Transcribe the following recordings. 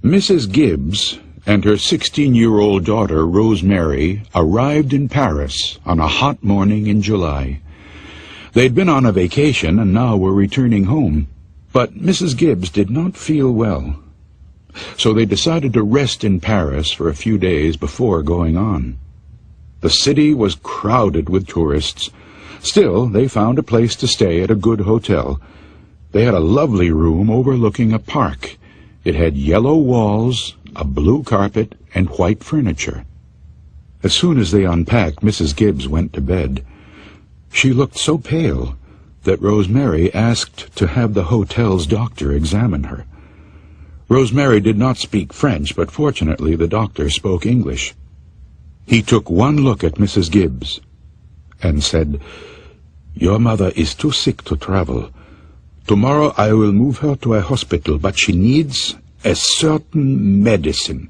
Mrs. Gibbs and her 16-year-old daughter, Rosemary, arrived in Paris on a hot morning in July. They'd been on a vacation and now were returning home, but Mrs. Gibbs did not feel well. So they decided to rest in Paris for a few days before going on. The city was crowded with tourists. Still, they found a place to stay at a good hotel. They had a lovely room overlooking a park. It had yellow walls, a blue carpet, and white furniture. As soon as they unpacked, Mrs. Gibbs went to bed. She looked so pale that Rosemary asked to have the hotel's doctor examine her. Rosemary did not speak French, but fortunately the doctor spoke English. He took one look at Mrs. Gibbs and said, "Your mother is too sick to travel. Tomorrow I will move her to a hospital, but she needs a certain medicine.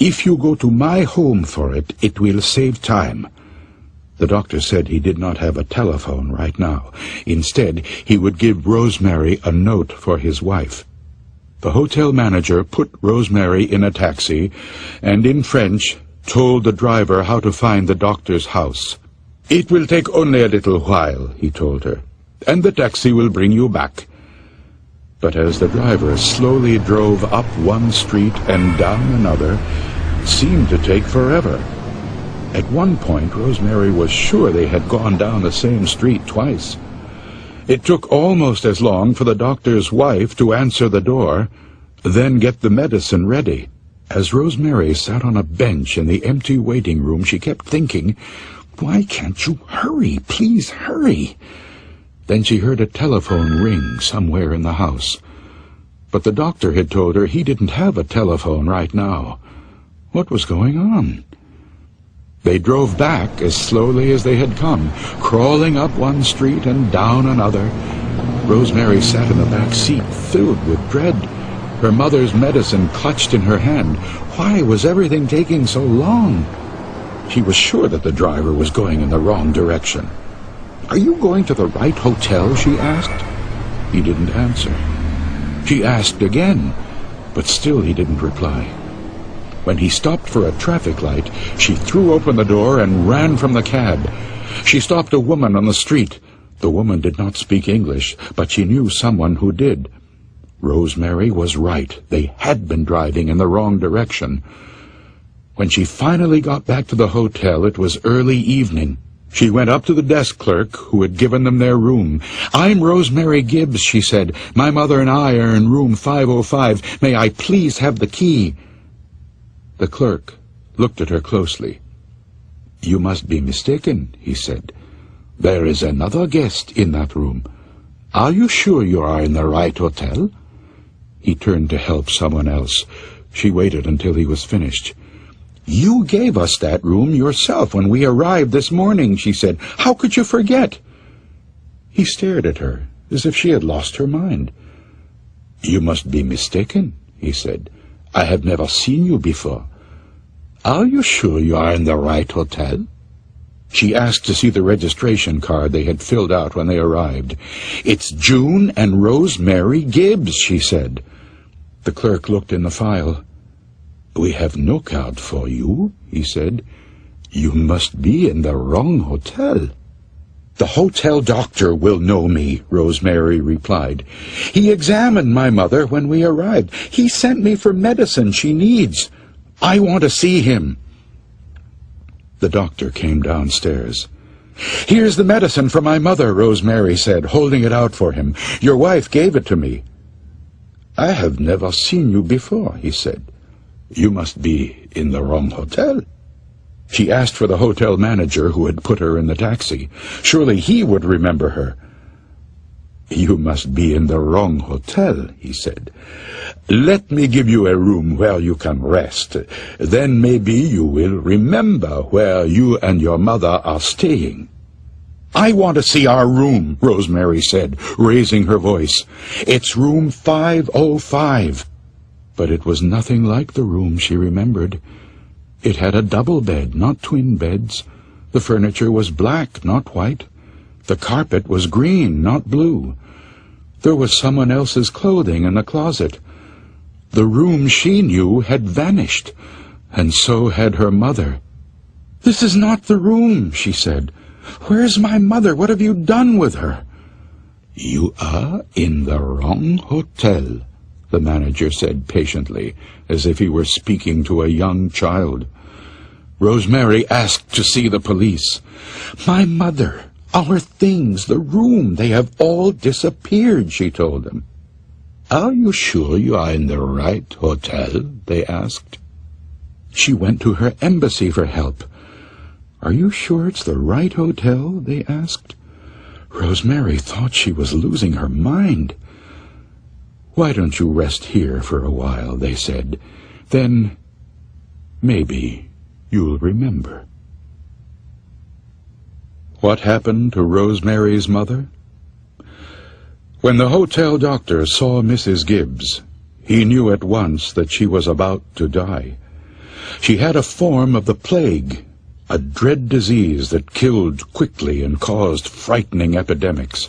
If you go to my home for it, it will save time." The doctor said he did not have a telephone right now. Instead, he would give Rosemary a note for his wife. The hotel manager put Rosemary in a taxi and in French told the driver how to find the doctor's house. "It will take only a little while," he told her, "and the taxi will bring you back." But as the driver slowly drove up one street and down another, it seemed to take forever. At one point, Rosemary was sure they had gone down the same street twice. It took almost as long for the doctor's wife to answer the door, then get the medicine ready. As Rosemary sat on a bench in the empty waiting room, she kept thinking, "Why can't you hurry? Please hurry." Then she heard a telephone ring somewhere in the house. But the doctor had told her he didn't have a telephone right now. What was going on? They drove back as slowly as they had come, crawling up one street and down another. Rosemary sat in the back seat, filled with dread, her mother's medicine clutched in her hand. Why was everything taking so long? She was sure that the driver was going in the wrong direction. "Are you going to the right hotel?" she asked. He didn't answer. She asked again, but still he didn't reply. When he stopped for a traffic light, she threw open the door and ran from the cab. She stopped a woman on the street. The woman did not speak English, but she knew someone who did. Rosemary was right. They had been driving in the wrong direction. When she finally got back to the hotel, it was early evening. She went up to the desk clerk who had given them their room. "I'm Rosemary Gibbs," she said. "My mother and I are in room 505. May I please have the key?" The clerk looked at her closely. "You must be mistaken," he said. "There is another guest in that room. Are you sure you are in the right hotel?" He turned to help someone else. She waited until he was finished. "You gave us that room yourself when we arrived this morning," she said. "How could you forget?" He stared at her as if she had lost her mind. "You must be mistaken," he said. "I have never seen you before. Are you sure you are in the right hotel?" She asked to see the registration card they had filled out when they arrived. "It's June and Rosemary Gibbs," she said. The clerk looked in the file. "We have no card for you," he said. "You must be in the wrong hotel." "The hotel doctor will know me," Rosemary replied. "He examined my mother when we arrived. He sent me for medicine she needs. I want to see him." The doctor came downstairs. "Here's the medicine for my mother," Rosemary said, holding it out for him. "Your wife gave it to me." "I have never seen you before," he said. "You must be in the wrong hotel." She asked for the hotel manager who had put her in the taxi. Surely he would remember her. "You must be in the wrong hotel," he said. "Let me give you a room where you can rest. Then maybe you will remember where you and your mother are staying." "I want to see our room," Rosemary said, raising her voice. "It's room 505. But it was nothing like the room she remembered. It had a double bed, not twin beds. The furniture was black, not white. The carpet was green, not blue. There was someone else's clothing in the closet. The room she knew had vanished, and so had her mother. "This is not the room," she said. "Where's my mother? What have you done with her?" "You are in the wrong hotel," the manager said patiently, as if he were speaking to a young child. Rosemary asked to see the police. "My mother, our things, the room, they have all disappeared," she told them. "Are you sure you are in the right hotel?" they asked. "She went to her embassy for help." "Are you sure it's the right hotel?" they asked. Rosemary thought she was losing her mind. "Why don't you rest here for a while?" they said. "Then maybe you'll remember." What happened to Rosemary's mother? When the hotel doctor saw Mrs. Gibbs, he knew at once that she was about to die. She had a form of the plague, a dread disease that killed quickly and caused frightening epidemics.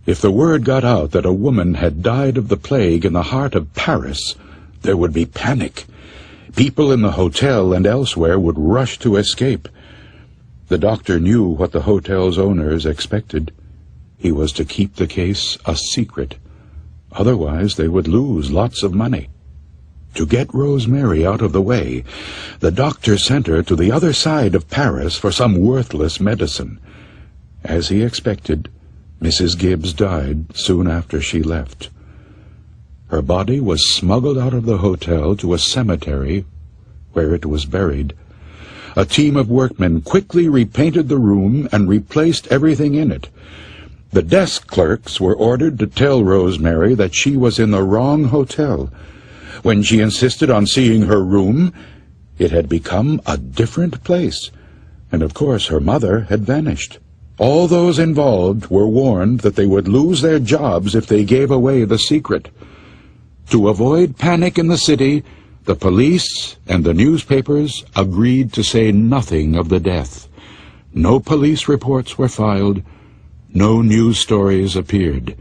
If the word got out that a woman had died of the plague in the heart of Paris, there would be panic. People in the hotel and elsewhere would rush to escape. The doctor knew what the hotel's owners expected. He was to keep the case a secret. Otherwise they would lose lots of money. To get Rosemary out of the way, the doctor sent her to the other side of Paris for some worthless medicine. As he expected, Mrs. Gibbs died soon after she left. Her body was smuggled out of the hotel to a cemetery where it was buried. A team of workmen quickly repainted the room and replaced everything in it. The desk clerks were ordered to tell Rosemary that she was in the wrong hotel. When she insisted on seeing her room, it had become a different place, and of course her mother had vanished. All those involved were warned that they would lose their jobs if they gave away the secret. To avoid panic in the city, the police and the newspapers agreed to say nothing of the death. No police reports were filed. No news stories appeared.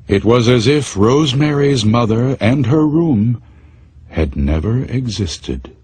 It was as if Rosemary's mother and her room had never existed.